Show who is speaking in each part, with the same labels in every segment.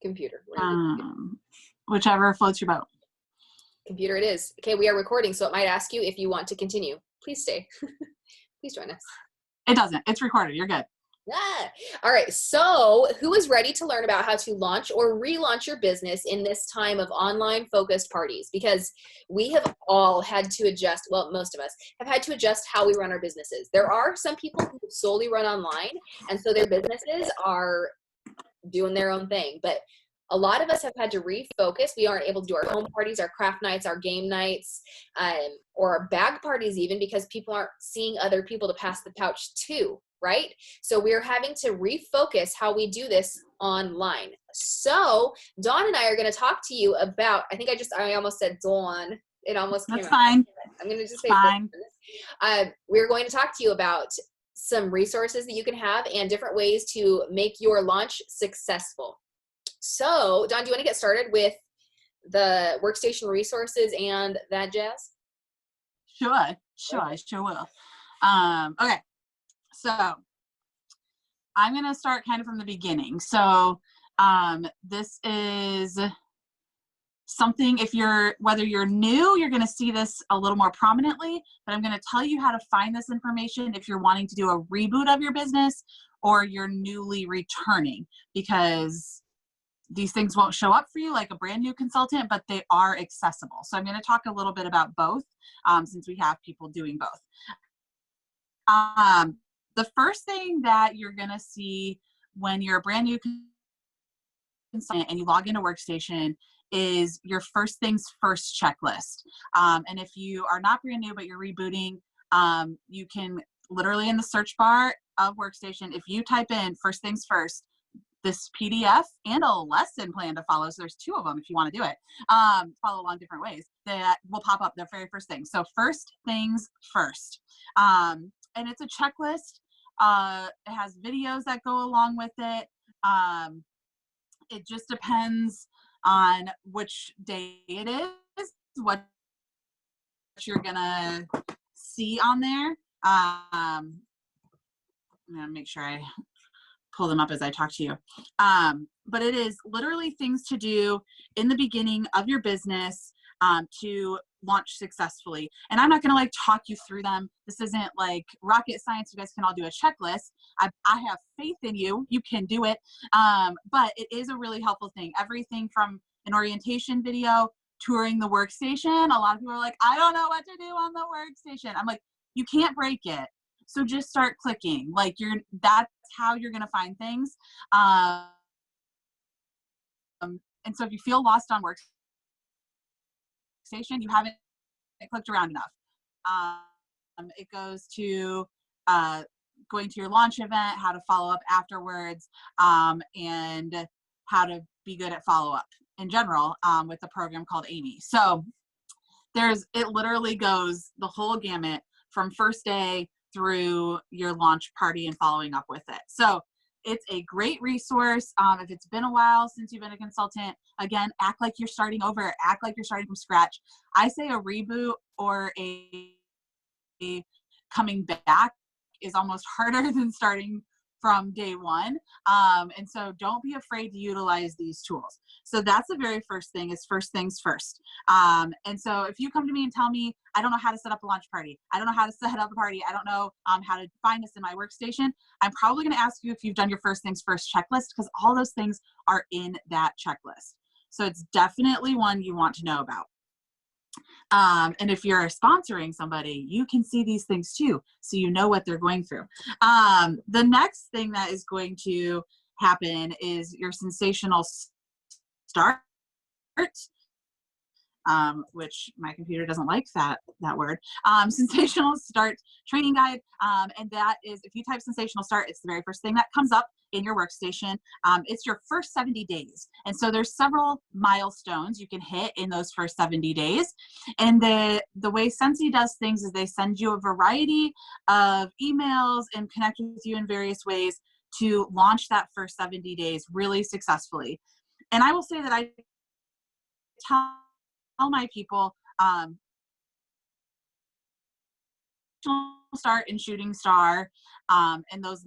Speaker 1: Computer.
Speaker 2: Whichever floats your boat.
Speaker 1: Computer it is. Okay, we are recording, so it might ask you if you want to continue. Please stay. Please join us.
Speaker 2: It doesn't. It's recorded. You're good.
Speaker 1: Ah. All right, so who is ready to learn about how to launch or relaunch your business in this time of online focused parties? Because we have all had to adjust, well, most of us have had to adjust how we run our businesses. There are some people who solely run online, and so their businesses are doing their own thing. But a lot of us have had to refocus. We aren't able to do our home parties, our craft nights, our game nights, or our bag parties even, because people aren't seeing other people to pass the pouch to. Right? So we're having to refocus how we do this online. So Dawn and I are going to talk to you about, I almost said Dawn. It almost came out.
Speaker 2: That's fine.
Speaker 1: I'm going to just say
Speaker 2: fine.
Speaker 1: We're going to talk to you about some resources that you can have and different ways to make your launch successful. So Dawn, do you want to get started with the workstation resources and that jazz?
Speaker 2: Sure, I sure will. Okay. So I'm going to start kind of from the beginning. So this is something, whether you're new, you're going to see this a little more prominently, but I'm going to tell you how to find this information if you're wanting to do a reboot of your business or you're newly returning, because these things won't show up for you like a brand new consultant, but they are accessible. So I'm going to talk a little bit about both since we have people doing both. The first thing that you're going to see when you're a brand new consultant and you log into Workstation is your first things first checklist. And if you are not brand new, but you're rebooting, you can literally in the search bar of Workstation, if you type in first things first, this PDF and a lesson plan to follow, so there's 2 of them if you want to do it, follow along different ways, that will pop up the very first thing. So first things first. And it's a checklist. It has videos that go along with it. It just depends on which day it is, what you're gonna see on there. I'm gonna make sure I pull them up as I talk to you. But it is literally things to do in the beginning of your business to launch successfully. And I'm not going to like talk you through them. This isn't like rocket science. You guys can all do a checklist. I have faith in you. You can do it. But it is a really helpful thing. Everything from an orientation video, touring the workstation. A lot of people are like, I don't know what to do on the workstation. I'm like, you can't break it. So just start clicking. Like that's how you're going to find things. And so if you feel lost on workstation, you haven't clicked around enough. It goes to going to your launch event, how to follow up afterwards, and how to be good at follow-up in general with a program called Amy. So it literally goes the whole gamut from first day through your launch party and following up with it. So it's a great resource. If it's been a while since you've been a consultant, again, act like you're starting over, act like you're starting from scratch. I say a reboot or a coming back is almost harder than starting from day one. And so don't be afraid to utilize these tools. So that's the very first thing, is first things first. And so if you come to me and tell me, I don't know how to set up a launch party, I don't know how to set up a party, I don't know how to find this in my workstation, I'm probably going to ask you if you've done your first things first checklist, because all those things are in that checklist. So it's definitely one you want to know about. And if you're sponsoring somebody, you can see these things too, so you know what they're going through. The next thing that is going to happen is your sensational start, which my computer doesn't like that word. Sensational start training guide. And that is, if you type sensational start, it's the very first thing that comes up in your workstation. It's your first 70 days. And so there's several milestones you can hit in those first 70 days. And the way Scentsy does things is they send you a variety of emails and connect with you in various ways to launch that first 70 days really successfully. And I will say that I tell my people, start and shooting star, in those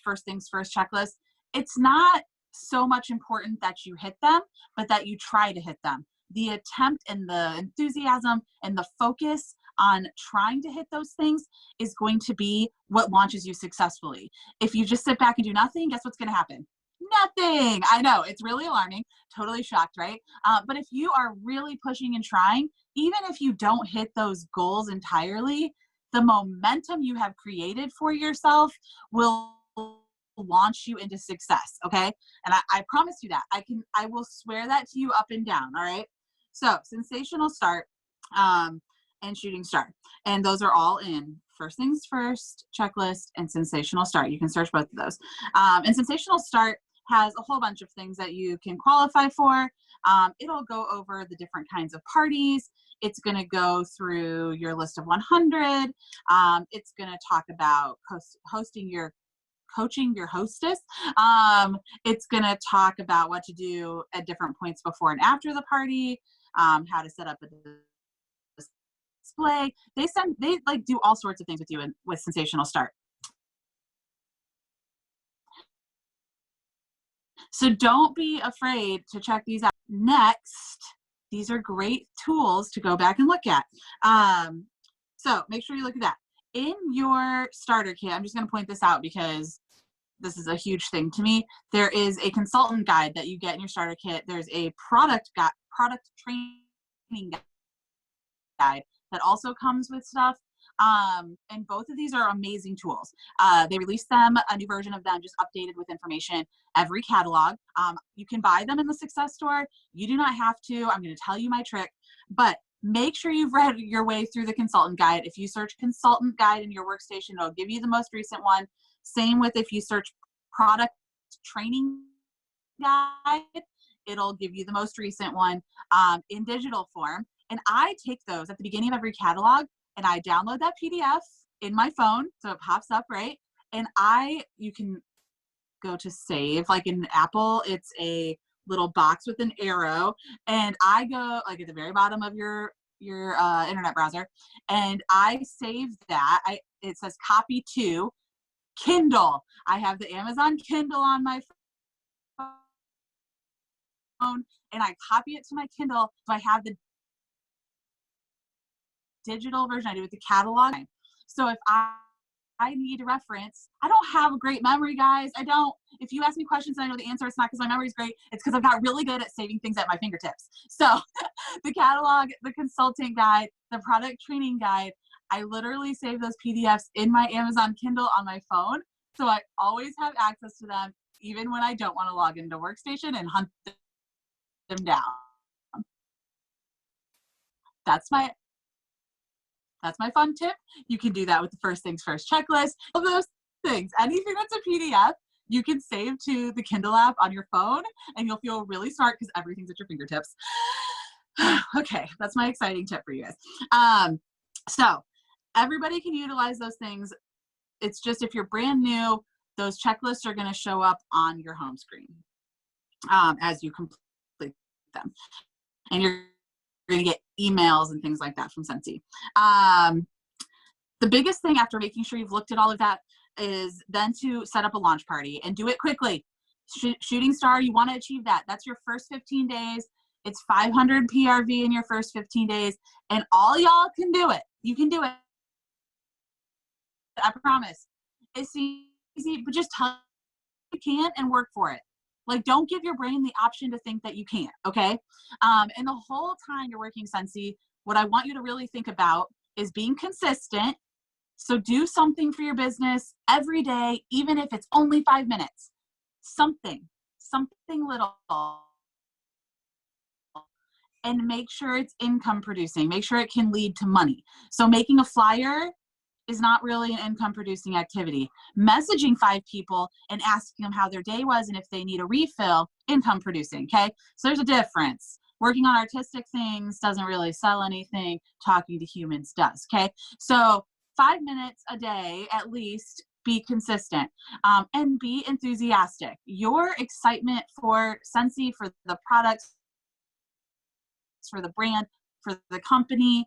Speaker 2: first things first checklists, it's not so much important that you hit them, but that you try to hit them. The attempt and the enthusiasm and the focus on trying to hit those things is going to be what launches you successfully. If you just sit back and do nothing, guess what's going to happen? Nothing. I know, it's really alarming. Totally shocked, right? But if you are really pushing and trying, even if you don't hit those goals entirely, the momentum you have created for yourself will launch you into success. Okay. And I promise you that. I will swear that to you up and down. All right. So sensational start, and shooting star. And those are all in first things first, checklist, and sensational start. You can search both of those. And sensational start has a whole bunch of things that you can qualify for. It'll go over the different kinds of parties. It's going to go through your list of 100. It's going to talk about coaching your hostess. It's going to talk about what to do at different points before and after the party, how to set up a display. They like do all sorts of things with you with sensational start. So don't be afraid to check these out. Next, these are great tools to go back and look at. So make sure you look at that. In your starter kit, I'm just going to point this out because this is a huge thing to me. There is a consultant guide that you get in your starter kit. There's a product training guide that also comes with stuff. And both of these are amazing tools. They release them, a new version of them, just updated with information every catalog. You can buy them in the Success Store. You do not have to. I'm going to tell you my trick, but make sure you've read your way through the consultant guide. If you search consultant guide in your workstation, it'll give you the most recent one. Same with if you search product training guide, it'll give you the most recent one in digital form. And I take those at the beginning of every catalog and I download that PDF in my phone. So it pops up, right? And you can go to save, like in Apple, it's a little box with an arrow. And I go like at the very bottom of your internet browser and I save that. It says copy to Kindle. I have the Amazon Kindle on my phone and I copy it to my Kindle. So I have the digital version. I do with the catalog. So if I need a reference, I don't have a great memory, guys. I don't. If you ask me questions and I know the answer, it's not because my memory is great. It's because I've got really good at saving things at my fingertips. So the catalog, the consulting guide, the product training guide, I literally save those PDFs in my Amazon Kindle on my phone. So I always have access to them, even when I don't want to log into Workstation and hunt them down. That's my fun tip. You can do that with the first things first checklist. All those things, anything that's a PDF, you can save to the Kindle app on your phone and you'll feel really smart because everything's at your fingertips. Okay, that's my exciting tip for you guys. So everybody can utilize those things. It's just if you're brand new, those checklists are going to show up on your home screen as you complete them. And you're going to get emails and things like that from Scentsy. The biggest thing after making sure you've looked at all of that is then to set up a launch party and do it quickly. Shooting star, you want to achieve that. That's your first 15 days. It's 500 PRV in your first 15 days. And all y'all can do it. You can do it. I promise. It's easy, but just tell you can and work for it. Like, don't give your brain the option to think that you can't, okay? And the whole time you're working Scentsy, what I want you to really think about is being consistent. So do something for your business every day, even if it's only 5 minutes. Something little. And make sure it's income producing. Make sure it can lead to money. So making a flyer is not really an income producing activity. Messaging 5 people and asking them how their day was and if they need a refill, income producing, okay? So there's a difference. Working on artistic things doesn't really sell anything. Talking to humans does, okay? So 5 minutes a day at least, be consistent, and be enthusiastic. Your excitement for Scentsy, for the products, for the brand, for the company.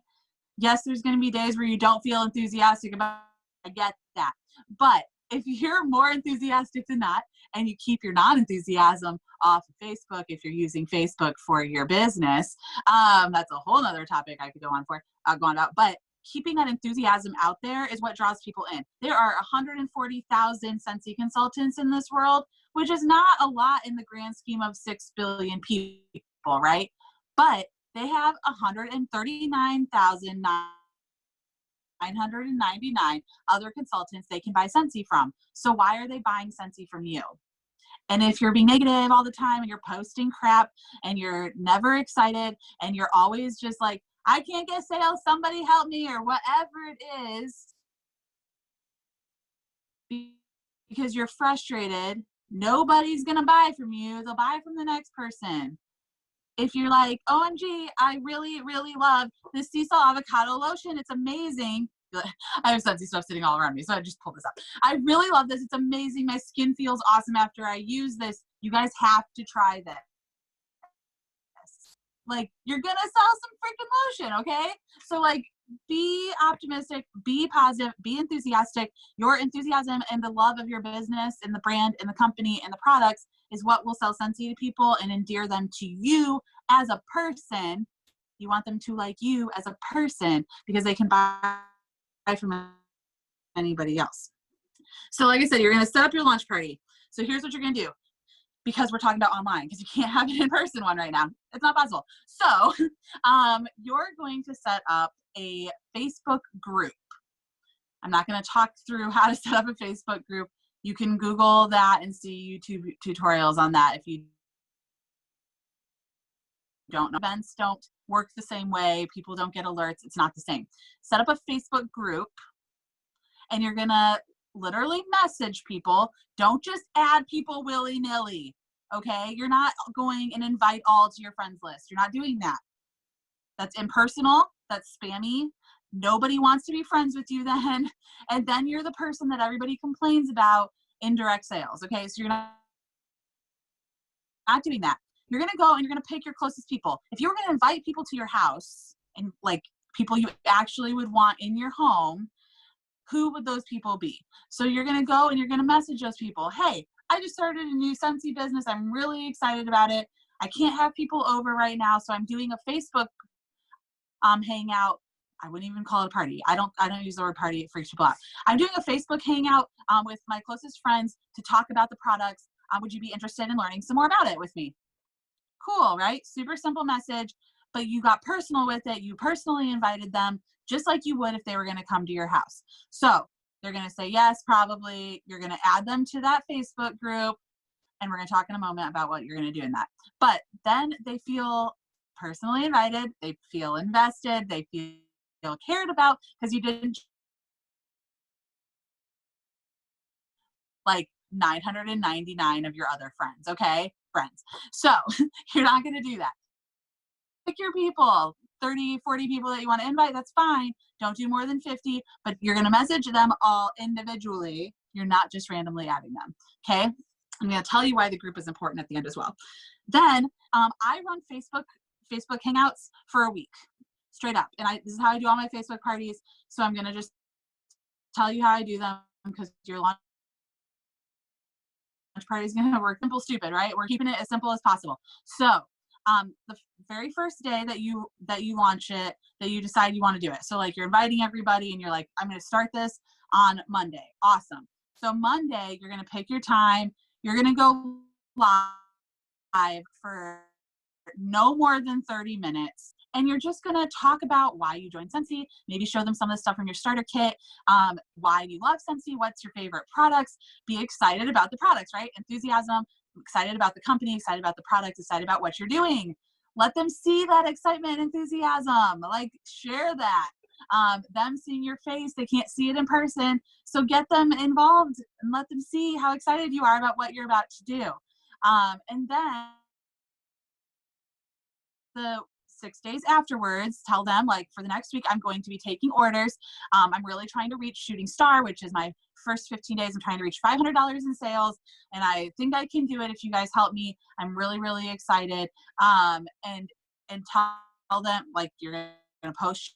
Speaker 2: Yes, there's going to be days where you don't feel enthusiastic about it. I get that. But if you're more enthusiastic than not, and you keep your non-enthusiasm off of Facebook, if you're using Facebook for your business, that's a whole nother topic I could go on about. But keeping that enthusiasm out there is what draws people in. There are 140,000 Scentsy consultants in this world, which is not a lot in the grand scheme of 6 billion people, right? But they have 139,999 other consultants they can buy Scentsy from. So why are they buying Scentsy from you? And if you're being negative all the time and you're posting crap and you're never excited and you're always just like, I can't get sales, somebody help me, or whatever it is, because you're frustrated, nobody's going to buy from you. They'll buy from the next person. If you're like, OMG, I really, really love this sea salt avocado lotion. It's amazing. I have Scentsy stuff sitting all around me, so I just pulled this up. I really love this. It's amazing. My skin feels awesome after I use this. You guys have to try this. Like, you're going to sell some freaking lotion, okay? So, like, be optimistic, be positive, be enthusiastic. Your enthusiasm and the love of your business and the brand and the company and the products is what will sell Scentsy to people and endear them to you as a person. You want them to like you as a person because they can buy from anybody else. So like I said, you're going to set up your launch party. So here's what you're going to do, because we're talking about online, because you can't have an in-person one right now. It's not possible. So you're going to set up a Facebook group. I'm not going to talk through how to set up a Facebook group. You can Google that and see YouTube tutorials on that if you don't know. Events don't work the same way. People don't get alerts. It's not the same. Set up a Facebook group, and you're going to literally message people. Don't just add people willy-nilly, okay? You're not going and invite all to your friends list. You're not doing that. That's impersonal. That's spammy. Nobody wants to be friends with you then. And then you're the person that everybody complains about in direct sales, okay? So you're not doing that. You're going to go and you're going to pick your closest people. If you were going to invite people to your house and like people you actually would want in your home, who would those people be? So you're going to go and you're going to message those people. Hey, I just started a new Scentsy business. I'm really excited about it. I can't have people over right now, so I'm doing a Facebook hangout. I wouldn't even call it a party. I don't use the word party. It freaks people out. I'm doing a Facebook hangout with my closest friends to talk about the products. Would you be interested in learning some more about it with me? Cool, right? Super simple message, but you got personal with it. You personally invited them just like you would if they were going to come to your house. So they're going to say yes, probably. You're going to add them to that Facebook group, and we're going to talk in a moment about what you're going to do in that. But then they feel personally invited. They feel invested. They feel cared about because you didn't like 999 of your other friends, okay? Friends. So you're not going to do that. Pick your people, 30, 40 people that you want to invite, that's fine. Don't do more than 50, but you're going to message them all individually. You're not just randomly adding them, okay? I'm going to tell you why the group is important at the end as well. Then I run Facebook Hangouts for a week, straight up. And this is how I do all my Facebook parties. So I'm going to just tell you how I do them because your launch party is going to work simple, stupid, right? We're keeping it as simple as possible. So the very first day that you launch it, that you decide you want to do it. So like you're inviting everybody and you're like, I'm going to start this on Monday. Awesome. So Monday, you're going to pick your time. You're going to go live for no more than 30 minutes. And you're just going to talk about why you joined Scentsy, maybe show them some of the stuff from your starter kit, why you love Scentsy, what's your favorite products, be excited about the products, right? Enthusiasm, excited about the company, excited about the product, excited about what you're doing. Let them see that excitement, enthusiasm, like share that. Them seeing your face, they can't see it in person. So get them involved and let them see how excited you are about what you're about to do. And then the 6 days afterwards, tell them like for the next week, I'm going to be taking orders. I'm really trying to reach Shooting Star, which is my first 15 days. I'm trying to reach $500 in sales. And I think I can do it if you guys help me. I'm really, really excited. And tell them like you're going to post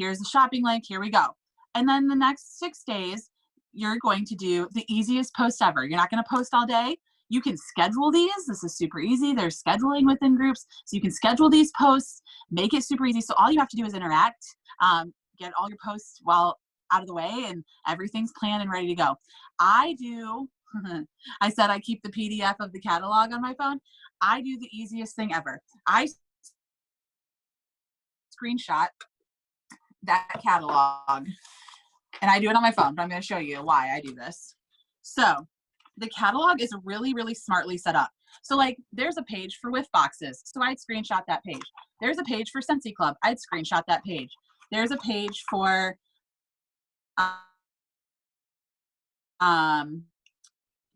Speaker 2: Here's the shopping link. Here we go. And then the next 6 days, you're going to do the easiest post ever. You're not going to post all day. You can schedule these. This is super easy. There's scheduling within groups. So you can schedule these posts, make it super easy. So all you have to do is interact, get all your posts out of the way, and everything's planned and ready to go. I do, I said I keep the PDF of the catalog on my phone. I do the easiest thing ever. I screenshot that catalog, and I do it on my phone, but I'm going to show you why I do this. So the catalog is really, really smartly set up. So like there's a page for whiff boxes. So I'd screenshot that page. There's a page for Scentsy Club. I'd screenshot that page. There's a page for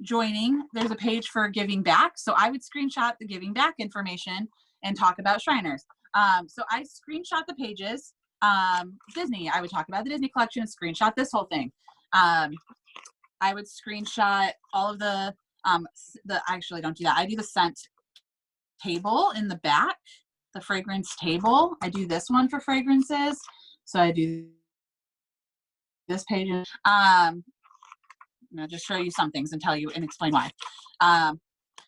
Speaker 2: joining. There's a page for giving back. So I would screenshot the giving back information and talk about Shriners. So I screenshot the pages. Disney, I would talk about the Disney collection, screenshot this whole thing. I would screenshot all of the actually don't do that. I do the scent table in the back, the fragrance table. I do this one for fragrances. So I do this page. I'm gonna just show you some things and tell you and explain why.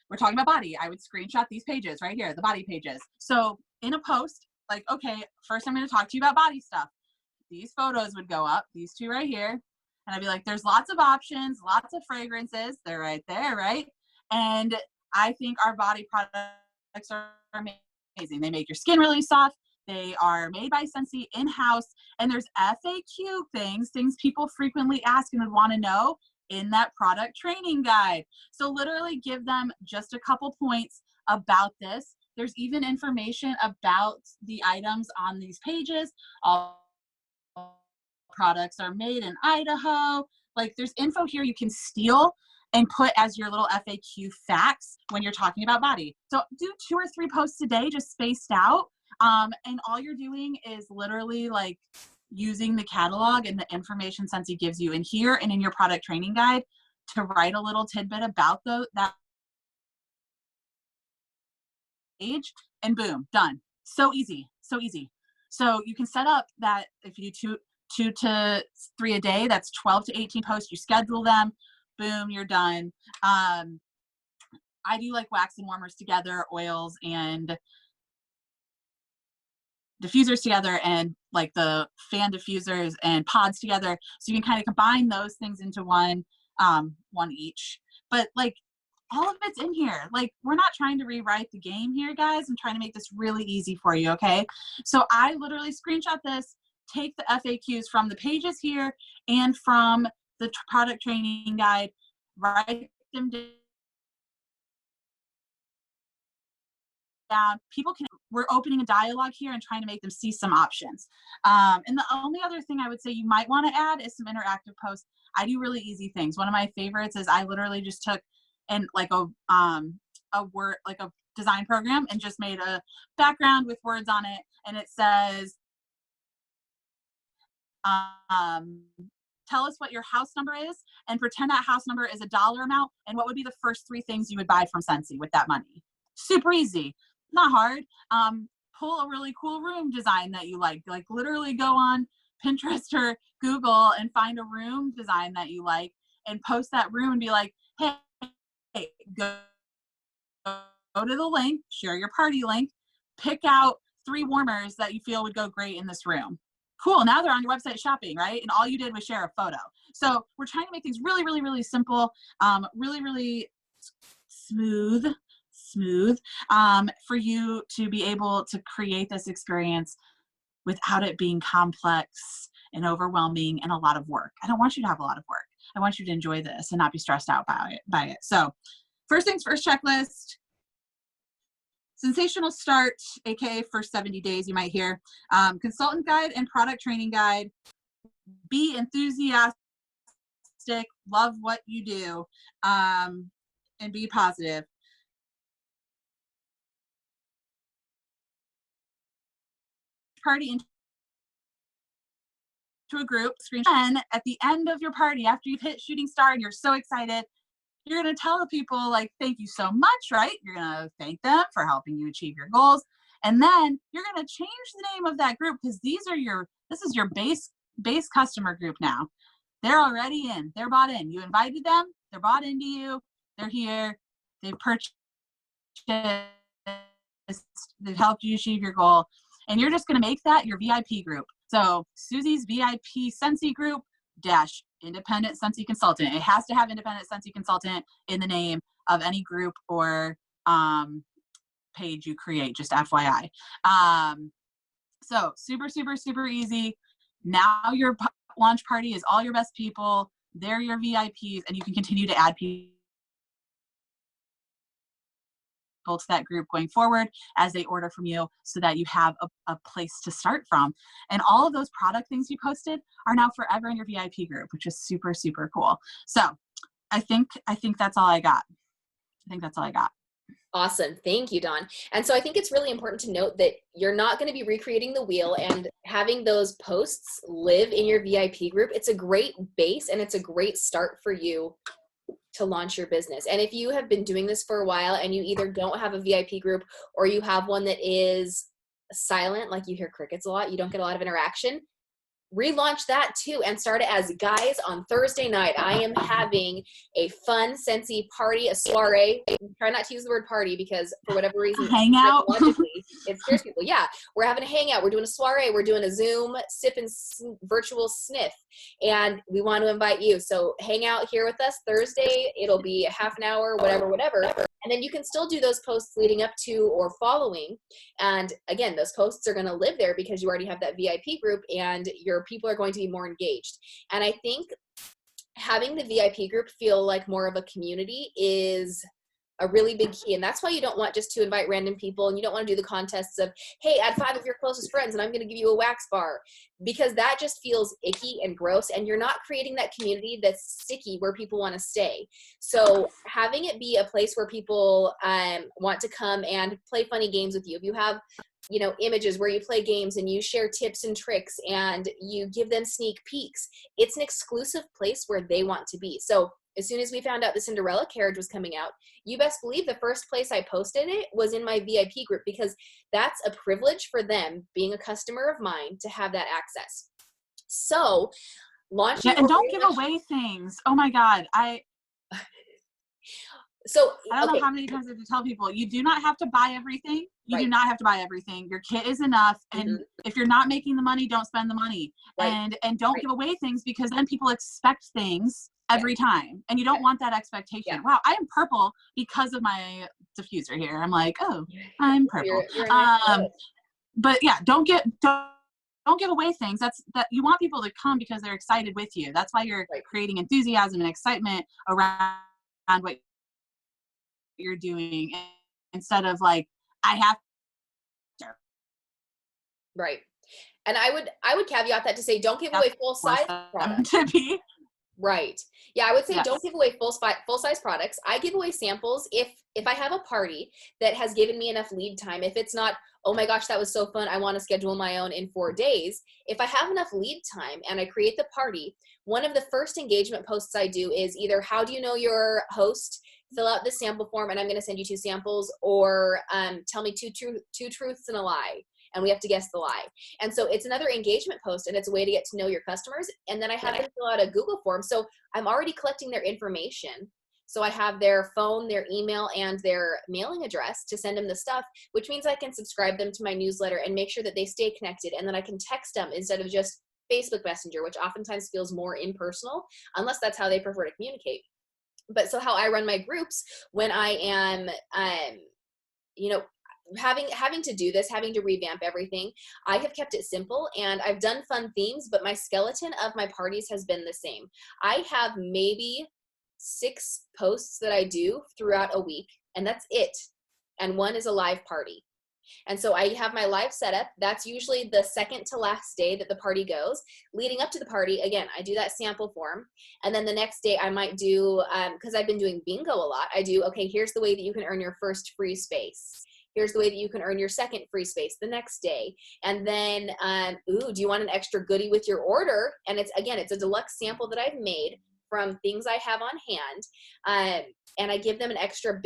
Speaker 2: We're talking about body. I would screenshot these pages right here, the body pages. So in a post, like, okay, first I'm going to talk to you about body stuff. These photos would go up, these two right here. And I'd be like, there's lots of options, lots of fragrances. They're right there, right? And I think our body products are amazing. They make your skin really soft. They are made by Scentsy in-house. And there's FAQ things people frequently ask and would want to know in that product training guide. So literally give them just a couple points about this. There's even information about the items on these pages. All products are made in Idaho. Like there's info here you can steal and put as your little FAQ facts when you're talking about body. So do 2 or 3 posts a day, just spaced out. And all you're doing is literally like using the catalog and the information Scentsy gives you in here and in your product training guide to write a little tidbit about that page, and boom, done. So easy, so easy. So you can set up that if you do 2 to 3 a day, that's 12 to 18 posts. You schedule them, boom, you're done. I do like wax and warmers together, oils and diffusers together, and like the fan diffusers and pods together. So you can kind of combine those things into one each. But like all of it's in here. Like we're not trying to rewrite the game here, guys. I'm trying to make this really easy for you, okay? So I literally screenshot this, take the FAQs from the pages here and from the product training guide, write them down. People can, we're opening a dialogue here and trying to make them see some options. And the only other thing I would say you might want to add is some interactive posts. I do really easy things. One of my favorites is I literally just took and like a word, like a design program, and just made a background with words on it, and it says tell us what your house number is and pretend that house number is a dollar amount, and what would be the first 3 things you would buy from Scentsy with that money. Super easy, not hard. Pull a really cool room design that you like literally go on Pinterest or Google and find a room design that you like and post that room and be like, hey, go to the link, share your party link, pick out 3 warmers that you feel would go great in this room. Cool, now they're on your website shopping, right? And all you did was share a photo. So we're trying to make things really, really, really simple, really, really smooth for you to be able to create this experience without it being complex and overwhelming and a lot of work. I don't want you to have a lot of work. I want you to enjoy this and not be stressed out by it. So first things first checklist, sensational start, aka first 70 days you might hear, consultant guide and product training guide, be enthusiastic, love what you do, and be positive. Party into a group, screen, and at the end of your party, after you've hit shooting star and you're so excited, you're going to tell the people like, thank you so much, right? You're going to thank them for helping you achieve your goals. And then you're going to change the name of that group because these are your This is your base customer group now. They're already in. They're bought in. You invited them. They're bought into you. They're here. They've purchased. They've helped you achieve your goal. And you're just going to make that your VIP group. So Susie's VIP Scentsy group dash independent Scentsy consultant. It has to have independent Scentsy consultant in the name of any group or page you create, just FYI. So super, super, super easy. Now your launch party is all your best people. They're your VIPs, and you can continue to add people to that group going forward as they order from you, so that you have a place to start from. And all of those product things you posted are now forever in your VIP group, which is super, super cool. So I think that's all I got.
Speaker 1: Awesome. Thank you, Dawn. And so I think it's really important to note that you're not going to be recreating the wheel, and having those posts live in your VIP group. It's a great base, and it's a great start for you to launch your business. And if you have been doing this for a while and you either don't have a VIP group, or you have one that is silent, like you hear crickets a lot, you don't get a lot of interaction, relaunch that too, and start it as, guys, on Thursday night I am having a fun Scentsy party, a soiree. Try not to use the word party, because for whatever reason,
Speaker 2: hangout,
Speaker 1: it scares people. Yeah, we're having a hangout, we're doing a soiree, we're doing a Zoom sip and virtual sniff, and we want to invite you. So hang out here with us Thursday. It'll be a half an hour, whatever. And then you can still do those posts leading up to or following. And again, those posts are going to live there because you already have that VIP group, and your people are going to be more engaged. And I think having the VIP group feel like more of a community is a really big key. And that's why you don't want just to invite random people, and you don't want to do the contests of, hey, add 5 of your closest friends and I'm going to give you a wax bar, because that just feels icky and gross, and you're not creating that community that's sticky where people want to stay. So having it be a place where people want to come and play funny games with you. If you have, you know, images where you play games and you share tips and tricks and you give them sneak peeks, it's an exclusive place where they want to be. So as soon as we found out the Cinderella carriage was coming out, you best believe the first place I posted it was in my VIP group, because that's a privilege for them, being a customer of mine, to have that access. So launching.
Speaker 2: Yeah, and don't give away things. Oh my God. I don't know how many times I have to tell people, you do not have to buy everything. You do not have to buy everything. Your kit is enough. And if you're not making the money, don't spend the money. And don't give away things, because then people expect things every time. And you don't want that expectation. Wow, I am purple because of my diffuser here. I'm like, oh, I'm purple. But yeah, don't give away things. That you want people to come because they're excited with you. That's why you're creating enthusiasm and excitement around what you're doing, instead of like, I have to.
Speaker 1: Right. And I would caveat that to say, don't give away full size products. Right. Yeah, I would say don't give away full size products. I give away samples if I have a party that has given me enough lead time. If it's not, oh my gosh, that was so fun, I want to schedule my own in 4 days. If I have enough lead time and I create the party, one of the first engagement posts I do is either, how do you know your host? Fill out the sample form and I'm going to send you 2 samples, or tell me two truths and a lie, and we have to guess the lie. And so it's another engagement post, and it's a way to get to know your customers. And then I have them fill out a Google form. So I'm already collecting their information. So I have their phone, their email, and their mailing address to send them the stuff, which means I can subscribe them to my newsletter and make sure that they stay connected. And then I can text them instead of just Facebook Messenger, which oftentimes feels more impersonal, unless that's how they prefer to communicate. But so how I run my groups when I am, having to do this, having to revamp everything, I have kept it simple, and I've done fun themes, but my skeleton of my parties has been the same. I have maybe 6 posts that I do throughout a week, and that's it. And 1 is a live party. And so I have my live setup. That's usually the second to last day that the party goes. Leading up to the party, again, I do that sample form. And then the next day I might do, because I've been doing bingo a lot, I do, okay, here's the way that you can earn your first free space. Here's the way that you can earn your second free space the next day. And then, do you want an extra goodie with your order? And it's a deluxe sample that I've made from things I have on hand. And I give them an extra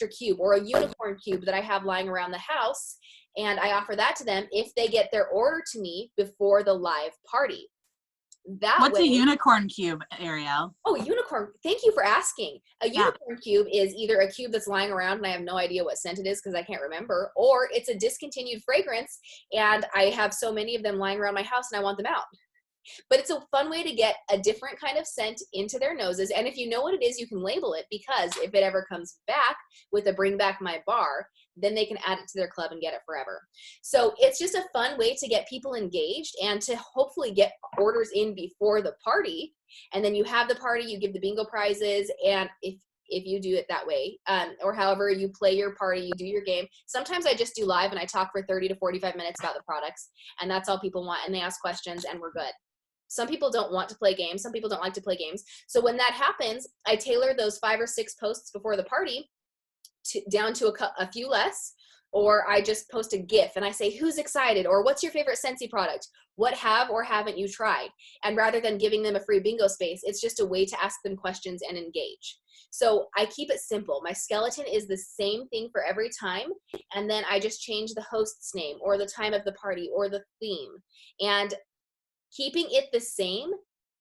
Speaker 1: cube or a unicorn cube that I have lying around the house. And I offer that to them if they get their order to me before the live party.
Speaker 2: What's a unicorn cube, Arielle?
Speaker 1: Oh, unicorn. Thank you for asking. A unicorn cube is either a cube that's lying around and I have no idea what scent it is because I can't remember, or it's a discontinued fragrance and I have so many of them lying around my house and I want them out. But it's a fun way to get a different kind of scent into their noses. And if you know what it is, you can label it, because if it ever comes back with a bring back my bar, then they can add it to their club and get it forever. So it's just a fun way to get people engaged and to hopefully get orders in before the party. And then you have the party, you give the bingo prizes. And if you do it that way, or however you play your party, you do your game. Sometimes I just do live and I talk for 30 to 45 minutes about the products, and that's all people want. And they ask questions and we're good. Some people don't want to play games. Some people don't like to play games. So when that happens, I tailor those 5 or 6 posts before the party down to a few less, or I just post a GIF and I say, who's excited? Or what's your favorite Scentsy product? What have or haven't you tried? And rather than giving them a free bingo space, it's just a way to ask them questions and engage. So I keep it simple. My skeleton is the same thing for every time. And then I just change the host's name or the time of the party or the theme. And keeping it the same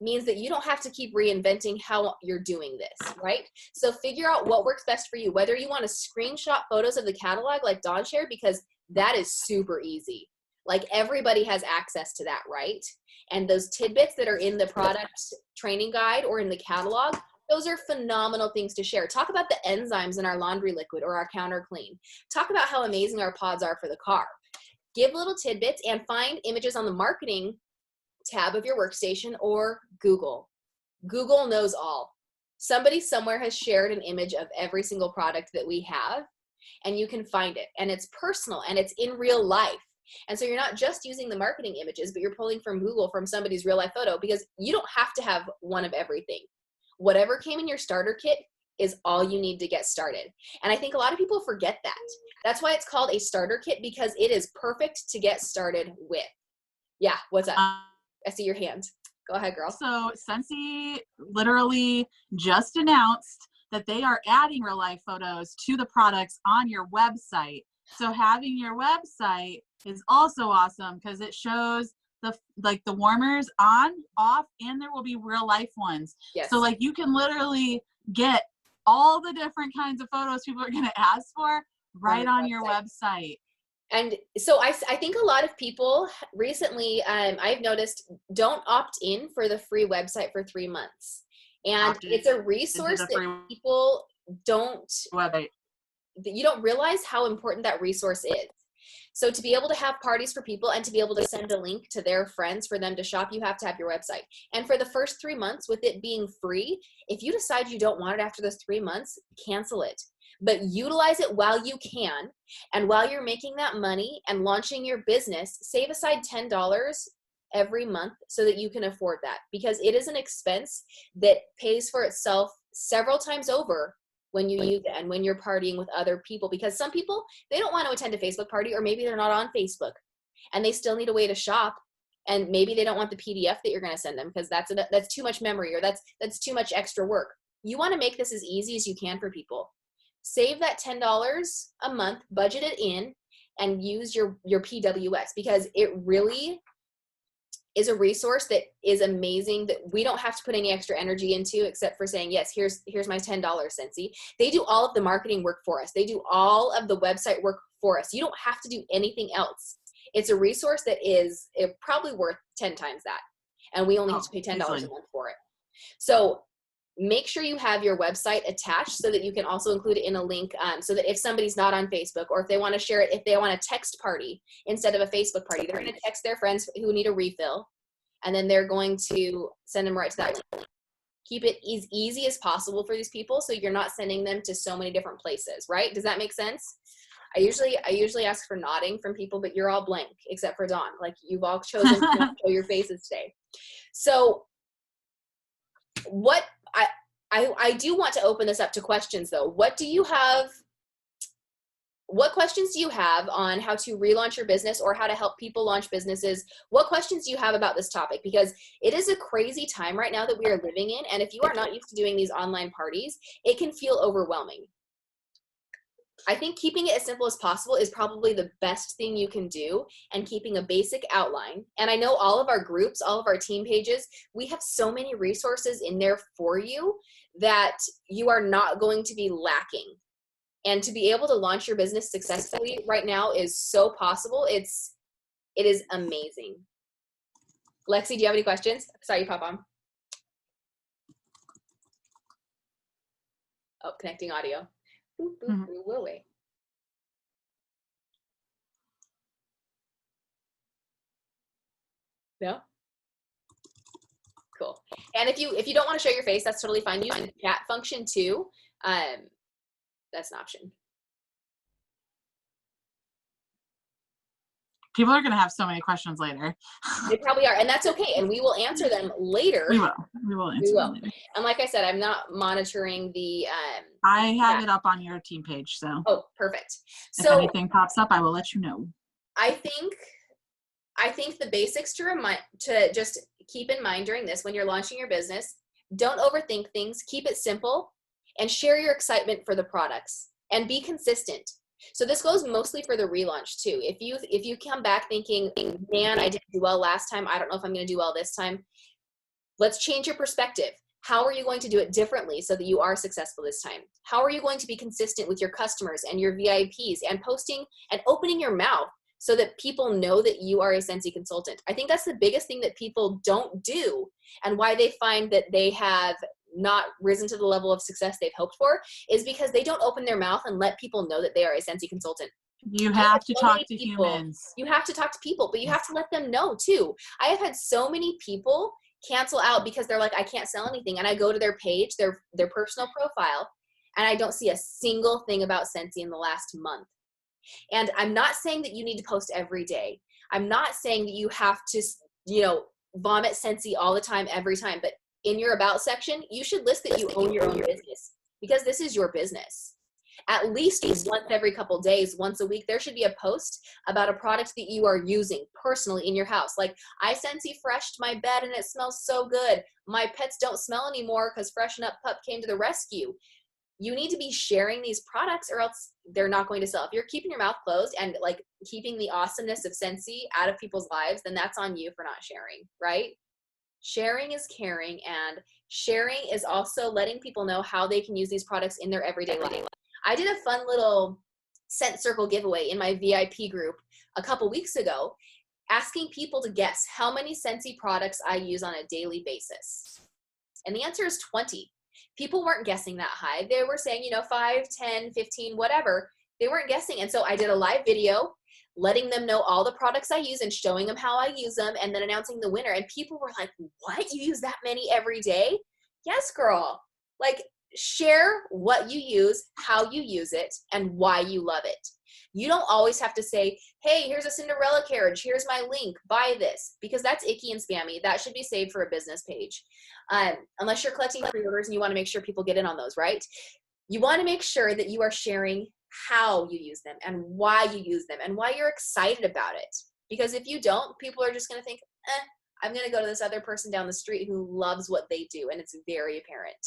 Speaker 1: means that you don't have to keep reinventing how you're doing this, right? So figure out what works best for you, whether you want to screenshot photos of the catalog like Dawn shared, because that is super easy. Like everybody has access to that, right? And those tidbits that are in the product training guide or in the catalog, those are phenomenal things to share. Talk about the enzymes in our laundry liquid or our counter clean. Talk about how amazing our pods are for the car. Give little tidbits and find images on the marketing tab of your workstation or Google. Google knows all. Somebody somewhere has shared an image of every single product that we have, and you can find it. And it's personal and it's in real life. And so you're not just using the marketing images, but you're pulling from Google from somebody's real life photo, because you don't have to have one of everything. Whatever came in your starter kit is all you need to get started. And I think a lot of people forget that. That's why it's called a starter kit, because it is perfect to get started with. Yeah, what's up? I see your hand. Go ahead, girl.
Speaker 2: So Scentsy literally just announced that they are adding real life photos to the products on your website. So having your website is also awesome because it shows the warmers on, off, and there will be real life ones.
Speaker 1: Yes.
Speaker 2: So like you can literally get all the different kinds of photos people are going to ask for right on your website.
Speaker 1: And so I think a lot of people recently, I've noticed, don't opt in for the free website for 3 months. And it's a resource that people don't, you don't realize how important that resource is. So to be able to have parties for people and to be able to send a link to their friends for them to shop, you have to have your website. And for the first 3 months, with it being free, if you decide you don't want it after those 3 months, cancel it. But utilize it while you can. And while you're making that money and launching your business, save aside $10 every month so that you can afford that, because it is an expense that pays for itself several times over when you use it and when you're partying with other people. Because some people, they don't want to attend a Facebook party, or maybe they're not on Facebook and they still need a way to shop. And maybe they don't want the PDF that you're going to send them because that's too much memory, or that's too much extra work. You want to make this as easy as you can for people. Save that $10 a month, budget it in, and use your PWS, because it really is a resource that is amazing, that we don't have to put any extra energy into except for saying, yes, here's my $10, Scentsy. They do all of the marketing work for us. They do all of the website work for us. You don't have to do anything else. It's a resource that is probably worth 10 times that. And we only have to pay $10 a month for it. So make sure you have your website attached so that you can also include it in a link, so that if somebody's not on Facebook, or if they want to share it, if they want a text party instead of a Facebook party, they're going to text their friends who need a refill, and then they're going to send them right to that link. Keep it as easy as possible for these people so you're not sending them to so many different places, right? Does that make sense? I usually ask for nodding from people, but you're all blank except for Dawn. Like, you've all chosen to show your faces today. So what I do want to open this up to questions though. What questions do you have on how to relaunch your business or how to help people launch businesses? What questions do you have about this topic? Because it is a crazy time right now that we are living in. And if you are not used to doing these online parties, it can feel overwhelming. I think keeping it as simple as possible is probably the best thing you can do, and keeping a basic outline. And I know all of our groups, all of our team pages, we have so many resources in there for you that you are not going to be lacking. And to be able to launch your business successfully right now is so possible. It is amazing. Lexi, do you have any questions? Sorry, you pop on. Oh, connecting audio. Boop, boop,
Speaker 2: Mm-hmm.
Speaker 1: boop, we'll wait. No? Cool. And if you don't want to show your face, that's totally fine. Use the chat function too. That's an option.
Speaker 2: People are going to have so many questions later.
Speaker 1: They probably are, and that's okay. And we will answer them later.
Speaker 2: We will answer them later.
Speaker 1: And like I said, I'm not monitoring the.
Speaker 2: I have it up on your team page, so.
Speaker 1: Oh, perfect.
Speaker 2: If
Speaker 1: So
Speaker 2: anything pops up, I will let you know.
Speaker 1: I think the basics to just keep in mind during this when you're launching your business: don't overthink things, keep it simple, and share your excitement for the products, and be consistent. So this goes mostly for the relaunch too. If you come back thinking, man, I didn't do well last time, I don't know if I'm going to do well this time, let's change your perspective. How are you going to do it differently so that you are successful this time? How are you going to be consistent with your customers and your VIPs, and posting and opening your mouth so that people know that you are a Scentsy consultant? I think that's the biggest thing that people don't do, and why they find that they have not risen to the level of success they've hoped for, is because they don't open their mouth and let people know that they are a Scentsy consultant.
Speaker 2: You have to talk to humans.
Speaker 1: You have to talk to people, but you have to let them know too. I have had so many people cancel out because they're like, I can't sell anything. And I go to their page, their personal profile, and I don't see a single thing about Scentsy in the last month. And I'm not saying that you need to post every day. I'm not saying that you have to, vomit Scentsy all the time, every time. But in your about section, you should list that you own your own business, because this is your business. At least once every couple days, once a week, there should be a post about a product that you are using personally in your house. Like, I Scentsy freshed my bed and it smells so good. My pets don't smell anymore because Freshen Up Pup came to the rescue. You need to be sharing these products, or else they're not going to sell. If you're keeping your mouth closed and like keeping the awesomeness of Scentsy out of people's lives, then that's on you for not sharing, right? Sharing is caring, and sharing is also letting people know how they can use these products in their everyday life. I did a fun little scent circle giveaway in my VIP group a couple weeks ago, asking people to guess how many Scentsy products I use on a daily basis. And the answer is 20. People weren't guessing that high. They were saying, 5, 10, 15, whatever. They weren't guessing. And so I did a live video letting them know all the products I use and showing them how I use them, and then announcing the winner. And people were like, what? You use that many every day? Yes, girl. Like, share what you use, how you use it, and why you love it. You don't always have to say, hey, here's a Cinderella carriage, here's my link, buy this, because that's icky and spammy. That should be saved for a business page. Unless you're collecting pre-orders and you want to make sure people get in on those, right? You want to make sure that you are sharing how you use them and why you use them and why you're excited about it. Because if you don't, people are just going to think, I'm going to go to this other person down the street who loves what they do, and it's very apparent.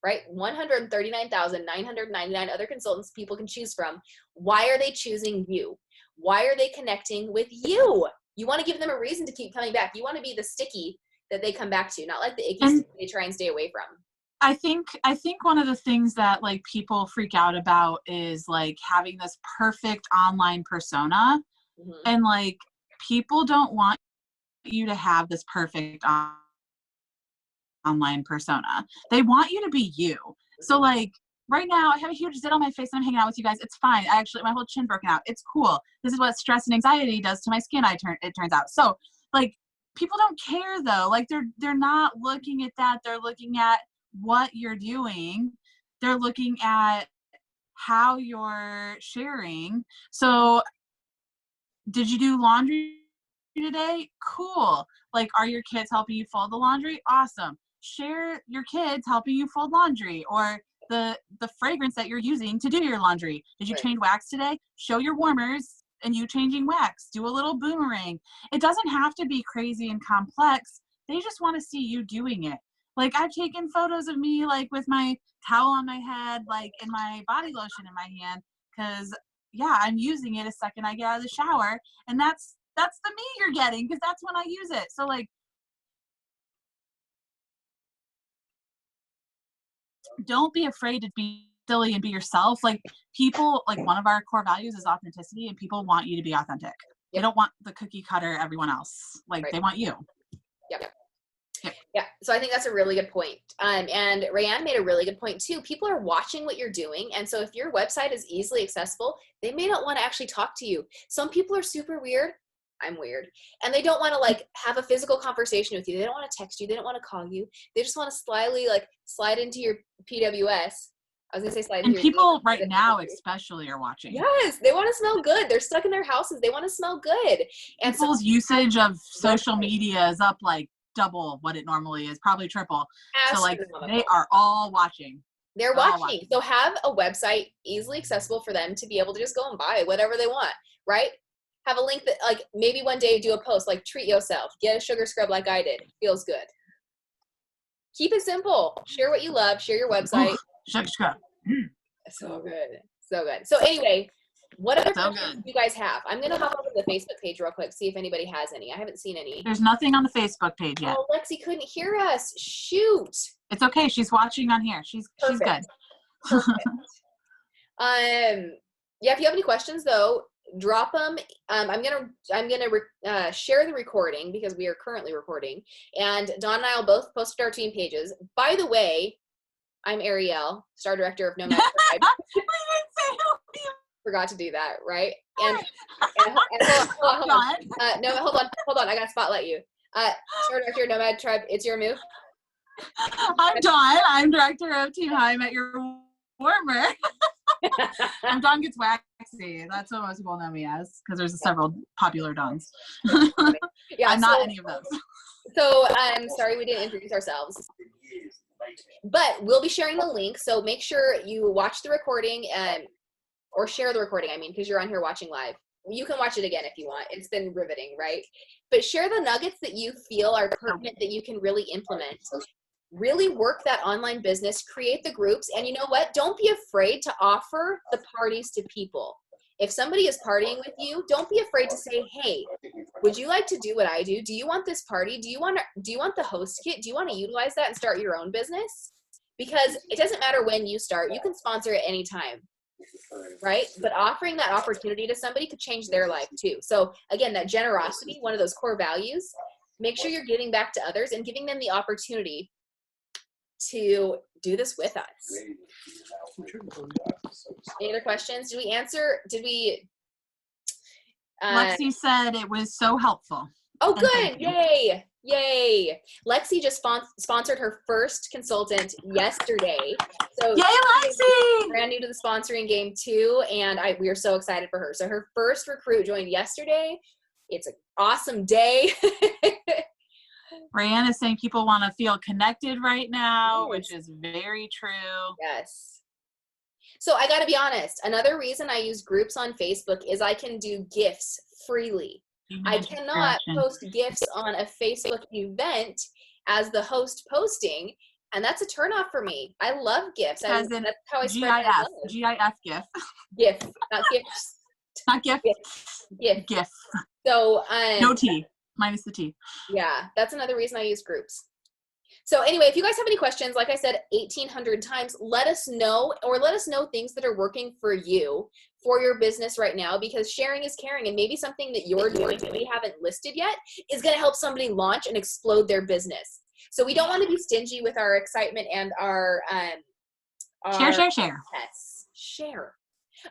Speaker 1: Right? 139,999 other consultants people can choose from. Why are they choosing you? Why are they connecting with you? You want to give them a reason to keep coming back. You want to be the sticky that they come back to, not like the icky they try and stay away from.
Speaker 2: I think one of the things that like people freak out about is like having this perfect online persona. Mm-hmm. And like people don't want you to have this perfect online persona. They want you to be you. So like right now I have a huge zit on my face and I'm hanging out with you guys. It's fine. My whole chin broken out. It's cool. This is what stress and anxiety does to my skin. It turns out. So like people don't care though. Like they're not looking at that. They're looking at what you're doing. They're looking at how you're sharing. So did you do laundry today? Cool. Like, are your kids helping you fold the laundry? Awesome. Share your kids helping you fold laundry, or the fragrance that you're using to do your laundry. Did you change wax today? Show your warmers and you changing wax. Do a little boomerang. It doesn't have to be crazy and complex. They just want to see you doing it. Like, I've taken photos of me like with my towel on my head, like, and my body lotion in my hand, because yeah, I'm using it a second I get out of the shower, and that's the me you're getting, because that's when I use it. So like, don't be afraid to be silly and be yourself. Like, people, like, one of our core values is authenticity, and people want you to be authentic. They don't want the cookie cutter everyone else. Like, they want you.
Speaker 1: Yep. Yeah, so I think that's a really good point. And Rayanne made a really good point too. People are watching what you're doing, and so if your website is easily accessible, they may not want to actually talk to you. Some people are super weird. I'm weird. And they don't want to like have a physical conversation with you. They don't want to text you. They don't want to call you. They just want to slyly like slide into your PWS. I was gonna say slide into your
Speaker 2: people right now especially are watching.
Speaker 1: Yes, they want to smell good. They're stuck in their houses. They want to smell good. And
Speaker 2: people's usage of social media is up like double what it normally is, probably triple. So like, they are all watching.
Speaker 1: They're watching. So have a website easily accessible for them to be able to just go and buy whatever they want, right? Have a link that, like, maybe one day do a post like, treat yourself, get a sugar scrub like I did. Feels good. Keep it simple. Share what you love. Share your website.
Speaker 2: Sugar scrub.
Speaker 1: So good. So good. So anyway, what other questions do you guys have? I'm going to hop over to the Facebook page real quick, see if anybody has any. I haven't seen any.
Speaker 2: There's nothing on the Facebook page yet.
Speaker 1: Oh, Lexi couldn't hear us. Shoot.
Speaker 2: It's okay. She's watching on here. She's good.
Speaker 1: Perfect. Yeah, if you have any questions though, drop them. I'm gonna share the recording because we are currently recording, and Dawn and I will both post to our team pages. By the way, I'm Arielle, Star Director of Nomad Tribe. Forgot to do that, right? And hold on. No, hold on. I gotta spotlight you. Star Director of Nomad Tribe. It's your move.
Speaker 2: I'm Dawn. I'm Director of Team How I Met Your Warmer. And Dawn Gets Waxy. That's what most people know me as, because there's several popular Dawns.
Speaker 1: Yeah,
Speaker 2: I'm not any of those.
Speaker 1: So I'm sorry we didn't introduce ourselves. But we'll be sharing the link, so make sure you watch the recording or share the recording, I mean, because you're on here watching live. You can watch it again if you want. It's been riveting, right? But share the nuggets that you feel are pertinent that you can really implement. Really work that online business, create the groups, and you know what? Don't be afraid to offer the parties to people. If somebody is partying with you, don't be afraid to say, hey, would you like to do what I do? Do you want this party? Do you want the host kit? Do you want to utilize that and start your own business? Because it doesn't matter when you start. You can sponsor at any time, right? But offering that opportunity to somebody could change their life too. So again, that generosity, one of those core values, make sure you're giving back to others and giving them the opportunity to do this with us. Any other questions? Did we
Speaker 2: Lexi said it was so helpful.
Speaker 1: Oh, good. Yay. Lexi just sponsored her first consultant yesterday. So
Speaker 2: yay, Lexi!
Speaker 1: Brand new to the sponsoring game too, and we are so excited for her. So her first recruit joined yesterday. It's an awesome day.
Speaker 2: Brianna is saying people want to feel connected right now, which is very true.
Speaker 1: Yes. So I got to be honest. Another reason I use groups on Facebook is I can do gifts freely. I cannot post gifts on a Facebook event as the host posting, and that's a turnoff for me. I love gifts. That's how I spread my love.
Speaker 2: GIF GIF.
Speaker 1: GIF, not gifts.
Speaker 2: Not GIF.
Speaker 1: GIF. So
Speaker 2: no T, minus the T.
Speaker 1: Yeah, that's another reason I use groups. So anyway, if you guys have any questions, like I said 1,800 times, let us know, or let us know things that are working for you for your business right now, because sharing is caring, and maybe something that you're doing that we haven't listed yet is going to help somebody launch and explode their business. So we don't want to be stingy with our excitement and our
Speaker 2: share.
Speaker 1: Yes, share.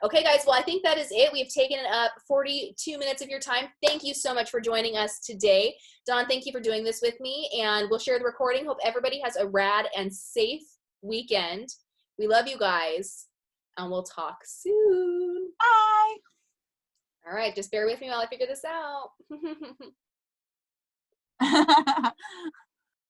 Speaker 1: Okay, guys. Well, I think that is it. We've taken up 42 minutes of your time. Thank you so much for joining us today. Dawn, thank you for doing this with me, and we'll share the recording. Hope everybody has a rad and safe weekend. We love you guys, and we'll talk soon.
Speaker 2: Bye.
Speaker 1: All right. Just bear with me while I figure this out.